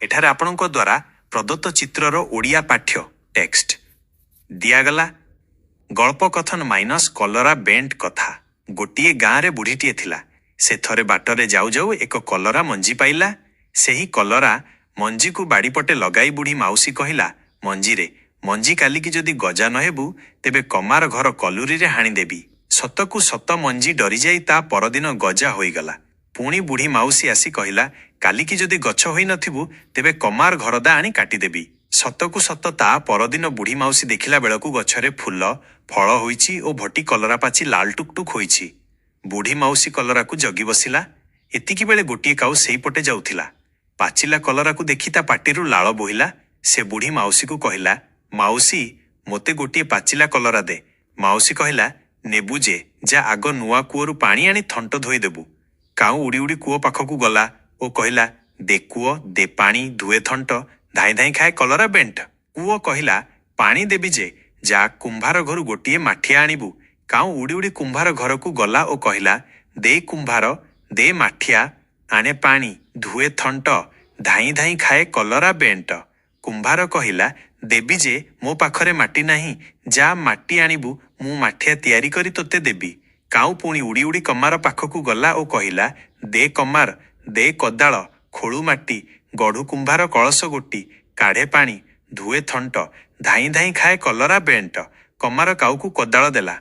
एठारे आपणक द्वारा प्रदत्त चित्रर ओडिया पाठ्य टेक्स्ट दियागला। गल्प कथन माइनस कलरा बेंट कथा। गोटे गाँव रे बुढ़ीटीए थिला। से थरे बाटरे जाऊ जाऊ एक कलरा मंजी पाइला। सेही कलरा मंजी को बाड़ीपटे लगाई बुढ़ी माउसी कहिला, मंजी रे मंजी कालिकी जदि गजा न हेबु तेबे कमार घर कलुरी रे हाणी देबी। सतकू सत मंजी डरी जाई ता परदिन गजा होईगला। पुणी बुढ़ी माउसी आसी कहिला, कालिकी जदि गछ होई नथिबु तेबे कमार घरदा आनी काटिदेबी। सतकू सत ता परदिन बुढ़ी माउसी देखिला बेलकू गछरे फूल फल होईची ओ भटी कलरा पाची लाल टुकटुक होईची। बुढ़ी माउसी कलरा को जगी बसिला। एतिकी बेले गोटिए काऊ सेई पटे जाउथिला। पाचिला कलरा को देखि ता पाटिरु लाळ बोहिला। से बुढ़ी माउसी को कहिला, माउसी मोते गोटिए पाचिला कलरा दे। माउसी कहिला, नेबु जे जा आग नुआ कूअरु पानी आनी थंट धोई देबु। काऊ उड़ी उड़ी कूओ पाखकू गला ओ कहिला, दे कूओ दे पानी धुए थंट धाई धाई खाए कलरा बेंट। कूओ कहिला, पानी देबी जे जा कुंभार घरु गोटिए माठिया आनिबु। काऊ उड़ी उड़ी कुंभार घर को गला ओ कहिला, दे कुंभार दे माठिया आने पानी धुए थंट धाई धाई खाए कलरा बेंट। कुंभार कहिला, देबी जे मो पाखरे माटी नाही, जा माटी आनिबु मु माठिया तैयारी करी तोते देबी। काऊ पुणी उड़ी उड़ी कमार पाखकू गला ओ कहिला, दे कमार दे कदाଳ खोळू माटी गढ़ू कुंभार कलश गोटी काढ़े पानी धुए थंट धाई धाई खाए कलरा बेंट। कमार काऊ को कदाଳ देला।